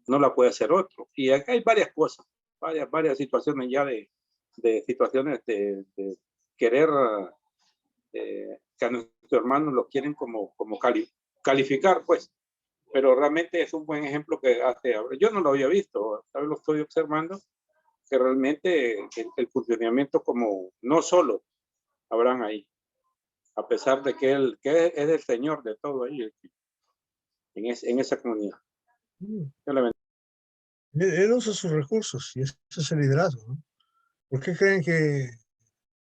no la puede hacer otro. Y acá hay varias cosas, varias situaciones ya de situaciones de querer que a nuestro hermano lo quieren como calificar, pues. Pero realmente es un buen ejemplo que hace ahora. Yo no lo había visto, lo estoy observando, que realmente el funcionamiento como no solo habrán ahí, a pesar de que él que es el señor de todo ahí en esa comunidad. Él usa sus recursos y ese es el liderazgo, ¿no? ¿Por qué creen que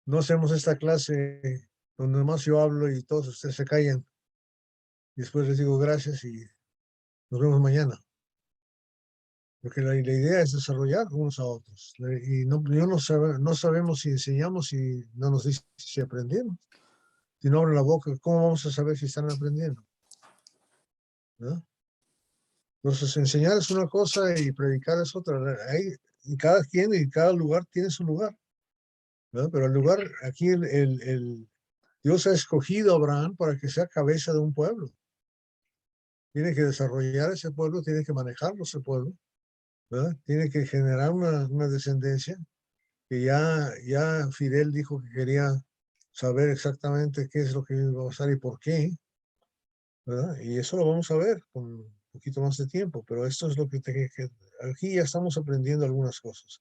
no hacemos esta clase donde nomás yo hablo y todos ustedes se callan? Y después les digo gracias y nos vemos mañana. Porque la idea es desarrollar unos a otros. Y no sabemos si enseñamos y no nos dice si aprendieron. Si no abren la boca, ¿cómo vamos a saber si están aprendiendo? ¿No? Entonces, enseñar es una cosa y predicar es otra. Y cada quien y cada lugar tiene su lugar, ¿no? Pero el lugar, aquí Dios ha escogido a Abraham para que sea cabeza de un pueblo. Tiene que desarrollar ese pueblo, tiene que manejarlo ese pueblo, ¿verdad? Tiene que generar una descendencia que ya Fidel dijo que quería saber exactamente qué es lo que iba a pasar y por qué, ¿verdad? Y eso lo vamos a ver con un poquito más de tiempo, pero esto es lo que aquí ya estamos aprendiendo algunas cosas.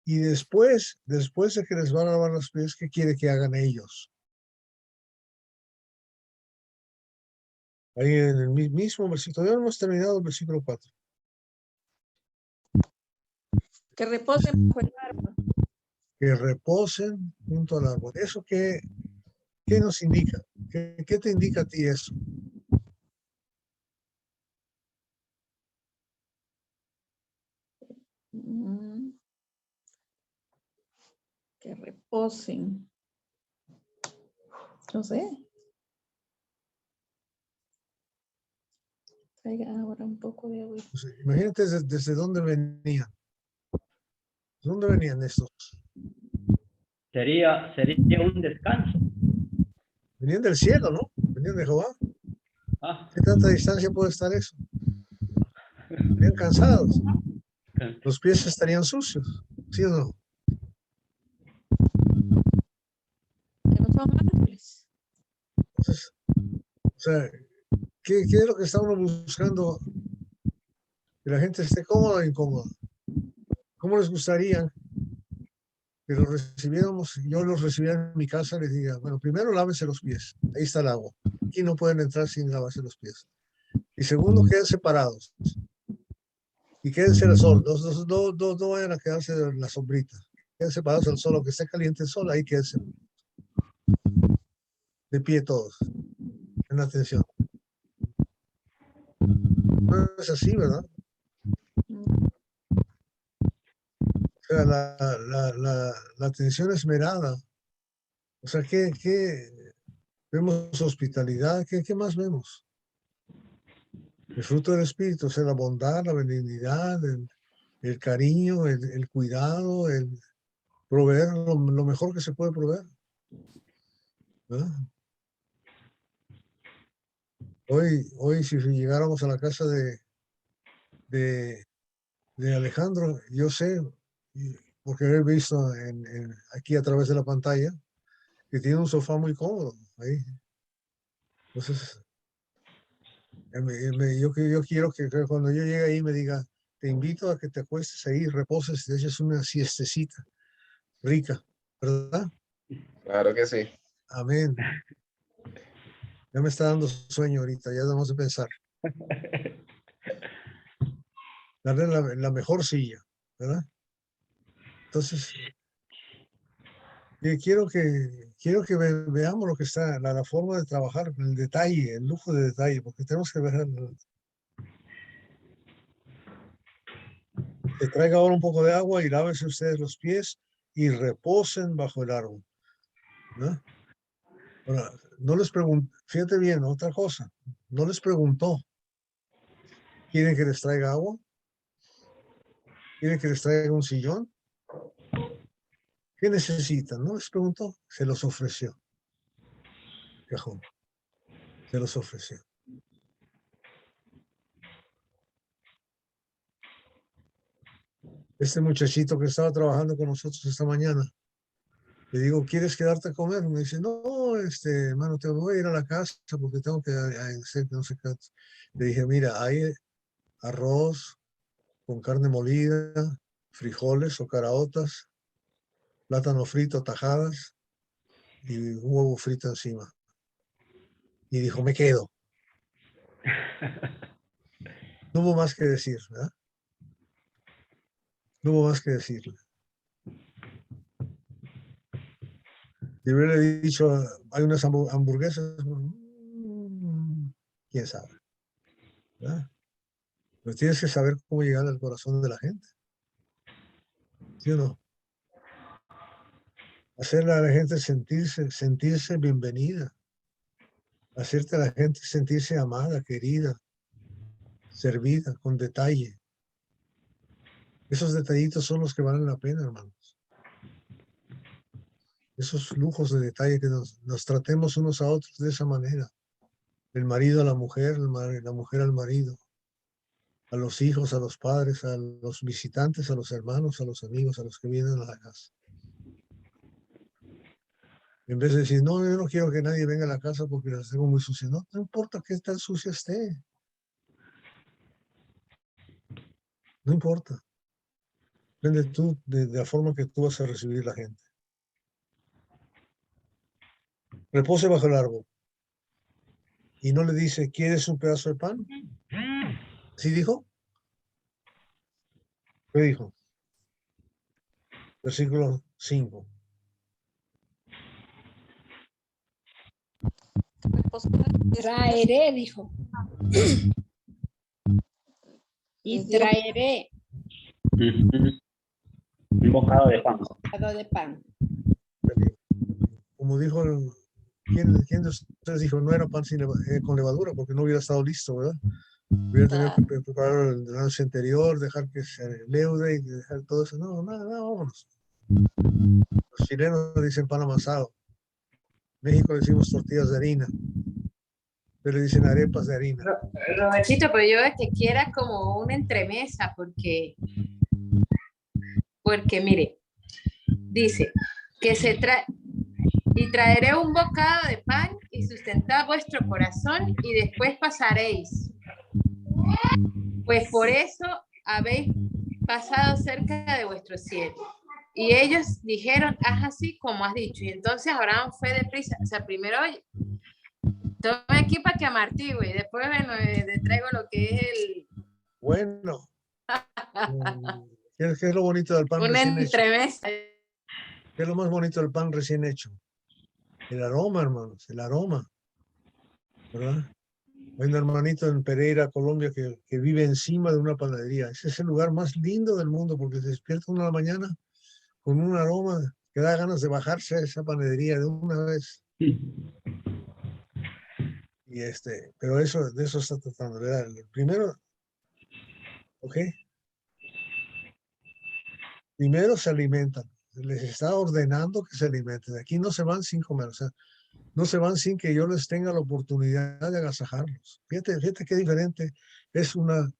Y después de que les van a lavar los pies, ¿qué quiere que hagan ellos? Ahí en el mismo versículo, todavía no hemos terminado el versículo 4. Que reposen bajo el árbol. Que reposen junto al árbol. ¿Eso qué nos indica? ¿Qué te indica a ti eso? Que reposen. No sé. Traiga ahora un poco de agua. Pues, imagínate desde dónde venían. ¿De dónde venían estos? Sería un descanso. Venían del cielo, ¿no? Venían de Jehová. Ah, ¿Qué tanta distancia puede estar eso? Venían cansados. Los pies estarían sucios, ¿sí o no? Que no son árboles. Entonces, o sea, ¿qué es lo que está uno buscando? Que la gente esté cómoda o incómoda. ¿Cómo les gustaría que los recibiéramos? Yo los recibiera en mi casa, les diga, bueno, primero lávense los pies. Ahí está el agua. Aquí no pueden entrar sin lavarse los pies. Y segundo, queden separados. Y quédense al sol. No vayan a quedarse en la sombrita. Queden separados al sol, aunque esté caliente el sol, ahí quédense. De pie todos. En atención. No es así, ¿verdad? O sea, la atención esmerada. O sea, ¿qué vemos? Hospitalidad. ¿Qué más vemos? El fruto del Espíritu, o sea, la bondad, la benignidad, el cariño, el cuidado, el proveer lo mejor que se puede proveer. ¿Verdad? Hoy si llegáramos a la casa de Alejandro, yo sé, porque he visto aquí a través de la pantalla, que tiene un sofá muy cómodo ahí. Entonces, yo quiero que cuando yo llegue ahí me diga, te invito a que te acuestes ahí, reposes, te eches una siestecita rica, ¿verdad? Claro que sí. Amén. Ya me está dando sueño ahorita, ya vamos a pensar. Darle la mejor silla, ¿verdad? Entonces, quiero que veamos lo que está, la forma de trabajar, el detalle, el lujo de detalle, porque tenemos que ver. Que traiga ahora un poco de agua y lávense ustedes los pies y reposen bajo el árbol, ¿no? Ahora, no les preguntó, fíjate bien, otra cosa, no les preguntó, ¿Quieren que les traiga agua? ¿Quieren que les traiga un sillón? ¿Qué necesitan? No les preguntó, se los ofreció. Cajón. Se los ofreció. Este muchachito que estaba trabajando con nosotros esta mañana, le digo, ¿quieres quedarte a comer? Me dice, no, hermano, te voy a ir a la casa porque tengo que hacer no sé qué. Le dije, mira, hay arroz con carne molida, frijoles o caraotas, plátano frito, tajadas y un huevo frito encima. Y dijo, me quedo. No hubo más que decir, ¿verdad? No hubo más que decirle. Si hubiera dicho, hay unas hamburguesas, quién sabe, ¿verdad? Pero tienes que saber cómo llegar al corazón de la gente. ¿Sí o no? Hacerle a la gente sentirse bienvenida. Hacerte a la gente sentirse amada, querida, servida, con detalle. Esos detallitos son los que valen la pena, hermanos. Esos lujos de detalle que nos tratemos unos a otros de esa manera. El marido a la mujer, la mujer al marido. A los hijos, a los padres, a los visitantes, a los hermanos, a los amigos, a los que vienen a la casa. En vez de decir, no, yo no quiero que nadie venga a la casa porque las tengo muy sucias. No, no importa qué tan sucia esté. No importa. Depende tú de la forma que tú vas a recibir la gente. Repose bajo el árbol. Y no le dice, ¿quieres un pedazo de pan? ¿Sí dijo? ¿Qué dijo? Versículo 5. Traeré, dijo. Y traeré Un bocado de pan. bocado de pan. Como dijo, ¿quién de ustedes dijo? No era pan con levadura porque no hubiera estado listo, ¿verdad? Hubiera tenido que preparar la noche anterior, dejar que se leude y dejar todo eso. No, nada, vámonos. Los chilenos dicen pan amasado. México decimos tortillas de harina. Pero le dicen arepas de harina. Robertito, pero yo es que quiera como una entremesa, porque mire, dice que y traeré un bocado de pan y sustentad vuestro corazón y después pasaréis. Pues por eso habéis pasado cerca de vuestro cielo. Y ellos dijeron, haz así como has dicho. Y entonces Abraham fue deprisa. O sea, primero, tome aquí para que amartigue y después bueno, le traigo lo que es el... Bueno. ¿Qué es lo bonito del pan una recién hecho? entremesa. ¿Qué es lo más bonito del pan recién hecho? El aroma, hermanos, el aroma. ¿Verdad? Hay un hermanito en Pereira, Colombia, que vive encima de una panadería. Ese es el lugar más lindo del mundo porque se despierta uno a la mañana con un aroma que da ganas de bajarse a esa panadería de una vez. Y pero de eso está tratando, ¿verdad? Primero, ¿ok? Primero se alimentan. Les está ordenando que se alimenten. Aquí no se van sin comer, o sea, no se van sin que yo les tenga la oportunidad de agasajarlos. Fíjate qué diferente. Es una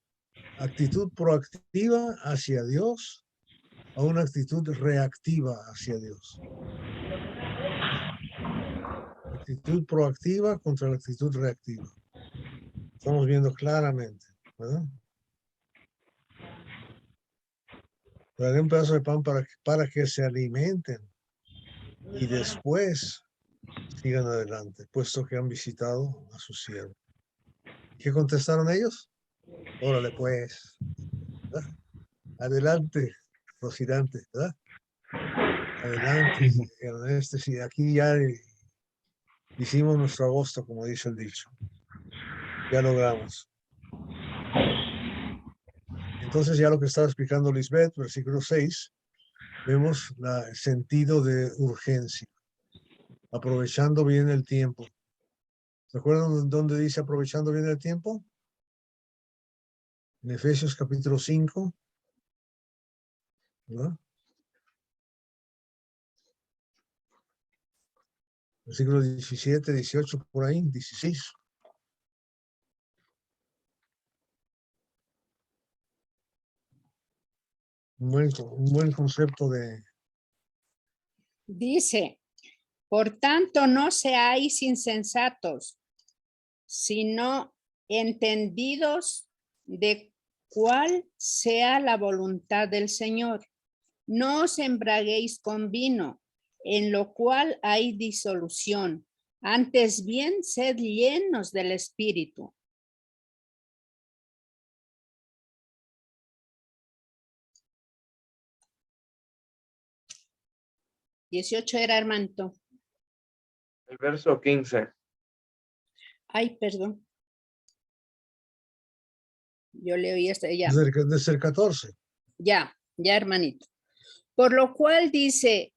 actitud proactiva hacia Dios a una actitud reactiva hacia Dios. Actitud proactiva contra la actitud reactiva. Estamos viendo claramente, ¿verdad? Daré un pedazo de pan para que se alimenten y después sigan adelante, puesto que han visitado a su siervo. ¿Qué contestaron ellos? Órale pues, ¿verdad? Adelante, Rocinante, ¿verdad? Adelante, sí, aquí ya hicimos nuestro agosto, como dice el dicho. Ya logramos. Entonces ya lo que estaba explicando Lisbeth, versículo 6, vemos el sentido de urgencia, aprovechando bien el tiempo. ¿Se acuerdan dónde dice aprovechando bien el tiempo? En Efesios capítulo 5, ¿verdad? Versículos 17, 18, por ahí, 16. Un buen concepto de... Dice, por tanto, no seáis insensatos, sino entendidos de cuál sea la voluntad del Señor. No os embraguéis con vino, en lo cual hay disolución. Antes bien, sed llenos del Espíritu. ¿18 era, hermanito? El verso 15. Ay, perdón. Yo le oí hasta ya. Desde el 14. Ya, hermanito. Por lo cual dice,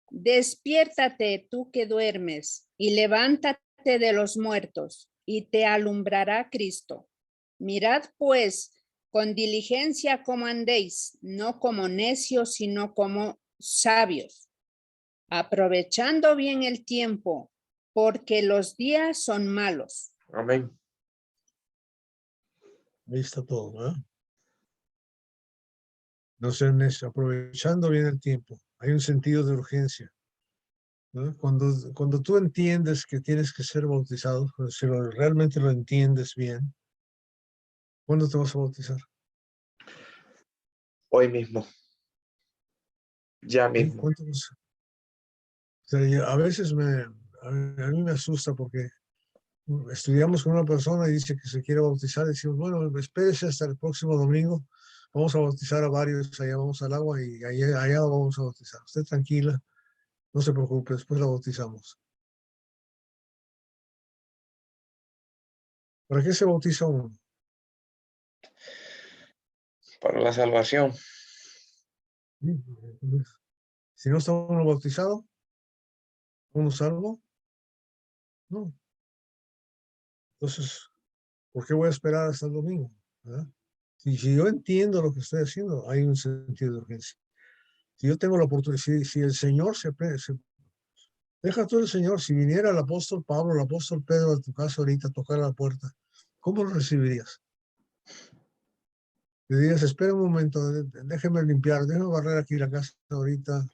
despiértate tú que duermes y levántate de los muertos y te alumbrará Cristo. Mirad pues con diligencia cómo andéis, no como necios, sino como sabios, aprovechando bien el tiempo, porque los días son malos. Amén. Ahí está todo, ¿verdad? No sean necios, aprovechando bien el tiempo. Hay un sentido de urgencia, ¿no? Cuando tú entiendes que tienes que ser bautizado, si realmente lo entiendes bien, ¿cuándo te vas a bautizar? Hoy mismo. Ya ¿Sí? mismo. ¿Cuánto vas? O sea, a veces a mí me asusta porque estudiamos con una persona y dice que se quiere bautizar, y decimos, bueno, espérese hasta el próximo domingo, vamos a bautizar a varios, allá vamos al agua y allá vamos a bautizar. Usted tranquila, no se preocupe, después la bautizamos. ¿Para qué se bautiza uno? Para la salvación. Si no está uno bautizado, ¿uno salvo? No. Entonces, ¿por qué voy a esperar hasta el domingo? ¿Verdad? Si yo entiendo lo que estoy haciendo, hay un sentido de urgencia. Si yo tengo la oportunidad, si el Señor deja tú el Señor, si viniera el apóstol Pablo, el apóstol Pedro a tu casa ahorita a tocar la puerta, ¿cómo lo recibirías? Le dirías, espera un momento, déjeme limpiar, déjeme barrer aquí la casa ahorita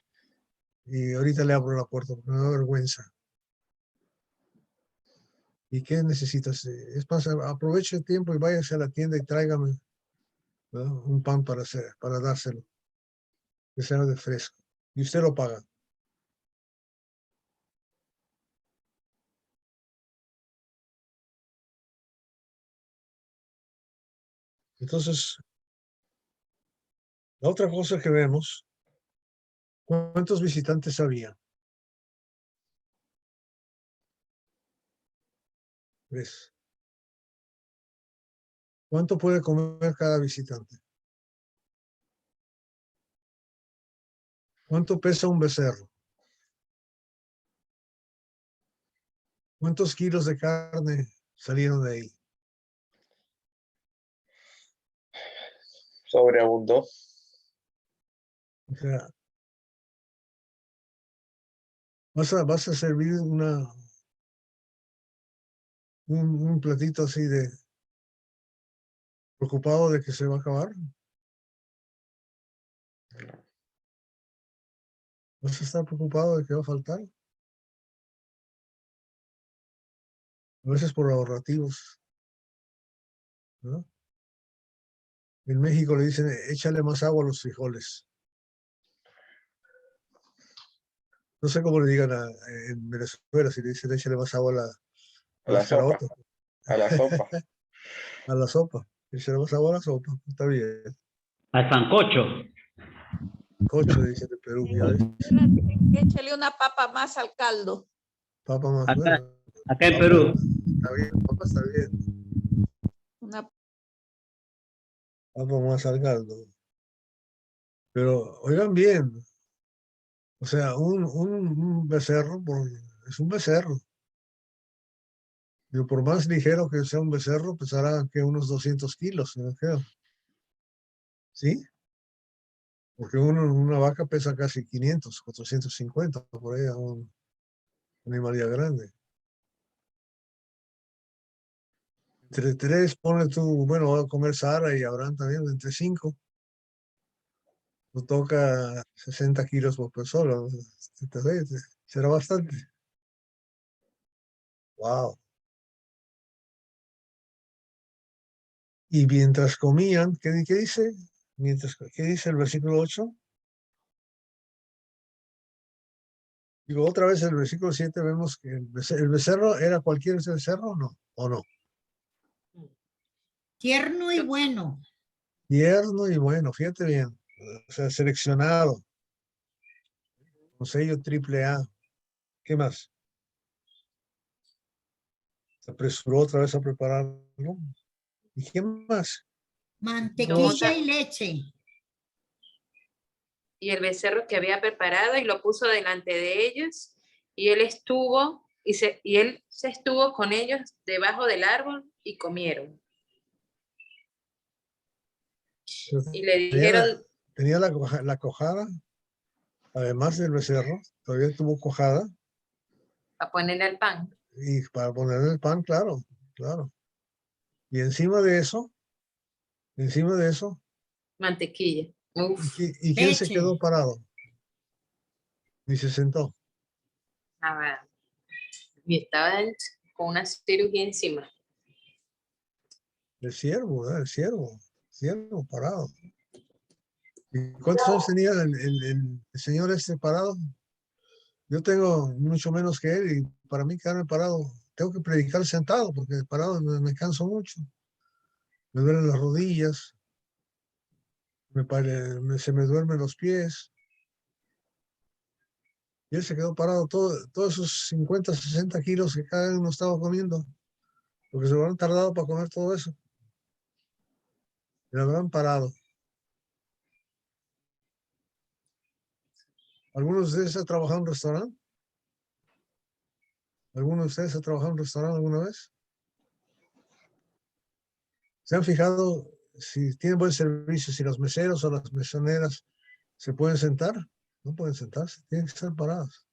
y ahorita le abro la puerta porque me da vergüenza. ¿Y qué necesitas? Es más, aproveche el tiempo y váyase a la tienda y tráigame, ¿verdad?, un pan para dárselo, que sea de fresco. Y usted lo paga. Entonces, la otra cosa que vemos, ¿cuántos visitantes había? ¿Ves? ¿Cuánto puede comer cada visitante? ¿Cuánto pesa un becerro? ¿Cuántos kilos de carne salieron de ahí? Sobreabundó. O sea, vas a servir un platito así de preocupado de que se va a acabar. ¿Vas a estar preocupado de que va a faltar? A veces por ahorrativos, ¿no? En México le dicen, échale más agua a los frijoles. No sé cómo le digan en Venezuela, si le dicen, échale más agua a A la las sopa. caraotas. A la sopa. A la sopa. Échale más agua a la sopa. Está bien. Al sancocho. Cocho, dicen en Perú, ya ves. Échale una papa más al caldo. Papa más, Acá, bueno. acá en Papa, Perú. está bien, papa está bien. Una Papa más al caldo. Pero oigan bien, o sea, un becerro es un becerro. Yo, por más ligero que sea un becerro, pesará que unos 200 kilos, ¿no creo? ¿Sí? Porque una vaca pesa casi 500, 450, por ahí, un animalía grande. Entre 3, pone tú, bueno, va a comer Sara y Abraham también, entre 5. Nos toca 60 kilos por persona. Será bastante. Wow. Y mientras comían, ¿qué dice? ¿Qué dice el versículo 8? Digo, otra vez el versículo 7 vemos que el becerro era cualquier becerro, ¿o no? Tierno y bueno. Tierno y bueno, fíjate bien. O sea, seleccionado. Con sello AAA. ¿Qué más? Se apresuró otra vez a prepararlo. ¿Y qué más? Mantequilla y leche. Y el becerro que había preparado y lo puso delante de ellos, y él se estuvo con ellos debajo del árbol y comieron. Y le dijeron, Tenía la cojada, además del becerro, todavía tuvo cojada. a ponerle al pan. Y para poner el pan, claro, claro. Y encima de eso, Mantequilla. Uf, ¿y quién se quedó parado? Ni se sentó. y estaba con una cirugía encima. El siervo, ¿verdad? El siervo parado. ¿Y cuántos años tenía el señor este parado? Yo tengo mucho menos que él y para mí quedarme parado, tengo que predicar sentado porque parado me canso mucho. Me duelen las rodillas, se me duermen los pies. Y él se quedó parado todos esos 50, 60 kilos que cada uno estaba comiendo, porque se lo habrán tardado para comer todo eso. Y lo habrán parado. ¿Algunos de ustedes han trabajado en un restaurante? ¿Alguno de ustedes ha trabajado en un restaurante alguna vez? ¿Se han fijado si tienen buen servicio, si los meseros o las mesoneras se pueden sentar? No pueden sentarse, tienen que estar parados.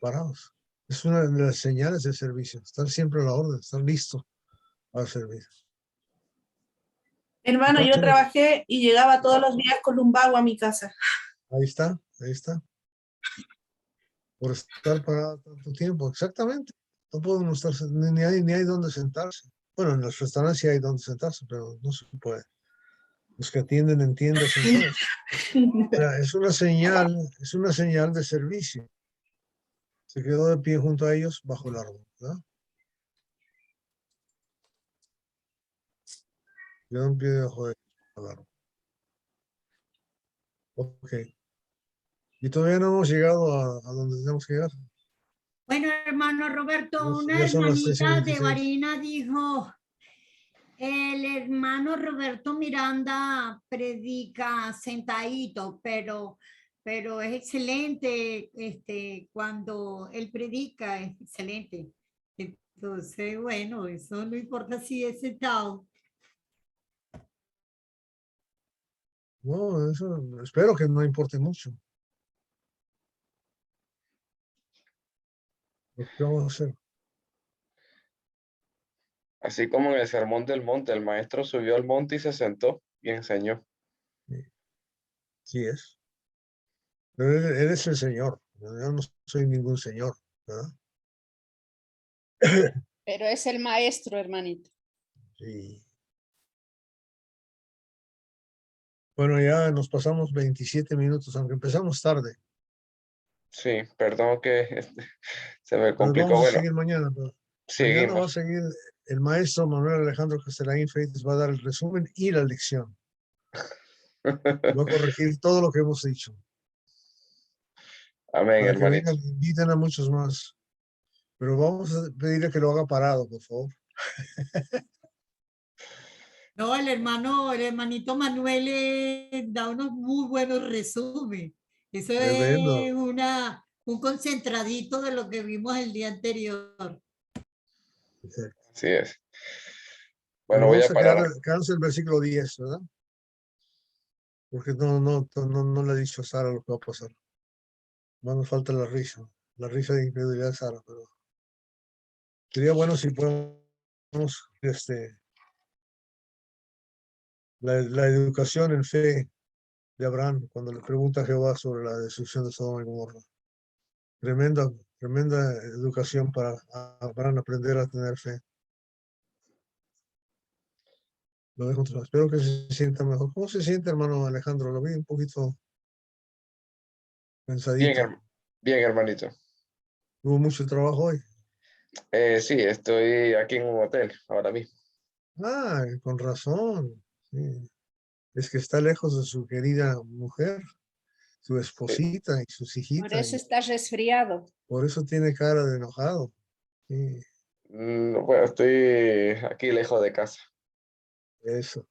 Parados. Es una de las señales del servicio, estar siempre a la orden, estar listo para servir. Hermano, yo trabajé y llegaba todos los días con lumbago a mi casa. Ahí está, ahí está. Por estar parado tanto tiempo, exactamente. No pueden estar, ni hay donde sentarse. Bueno, en los restaurantes sí hay donde sentarse, pero no se puede. Los que atienden en tiendas sentados. Es una señal de servicio. Se quedó de pie junto a ellos bajo el árbol, ¿verdad? Quedó en pie debajo del árbol. Ok. Y todavía no hemos llegado a donde tenemos que llegar. Bueno, hermano Roberto, una Ya son las hermanita de 3:26. Varina dijo, el hermano Roberto Miranda predica sentadito, pero es excelente, cuando él predica es excelente. Entonces, bueno, eso no importa si es sentado. No, eso espero que no importe mucho. ¿Qué vamos a hacer? Así como en el Sermón del Monte, el maestro subió al monte y se sentó y enseñó. Sí es. Pero él es el Señor. Yo no soy ningún señor, ¿verdad? Pero es el maestro, hermanito. Sí. Bueno, ya nos pasamos 27 minutos, aunque empezamos tarde. Sí, perdón que se me Pero complicó. vamos a Bueno, seguir mañana. Mañana va a seguimos. seguir el maestro Manuel Alejandro Castellaín Freites, va a dar el resumen y la lección. Va a corregir todo lo que hemos dicho. Amén, Para que hermanito. vengan, inviten a muchos más. Pero vamos a pedirle que lo haga parado, por favor. No, el hermanito Manuel da unos muy buenos resúmenes. Eso Tremendo. es un concentradito de lo que vimos el día anterior. Así es. Pero Bueno, voy vamos a a parar. quedarnos en el versículo 10, ¿verdad? porque no le ha dicho a Sara lo que va a pasar. Más nos falta la risa de incredulidad de Sara, pero sería bueno si podemos, la educación en fe de Abraham, cuando le pregunta a Jehová sobre la destrucción de Sodoma y Gomorra. Tremenda educación para Abraham aprender a tener fe. Lo dejo atrás. Espero que se sienta mejor. ¿Cómo se siente, hermano Alejandro? Lo vi un poquito Bien, pensadito. bien, hermanito. Hubo mucho trabajo hoy. Sí, estoy aquí en un hotel ahora mismo. Ah, con razón. Sí. Es que está lejos de su querida mujer, su esposita y sus Por hijitas. eso estás resfriado. Por eso tiene cara de enojado. Sí, Bueno, estoy aquí lejos de casa. eso.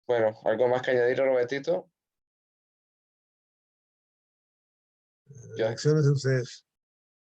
Bueno, ¿algo más que añadir, Robertito? Ya. Elecciones de ustedes.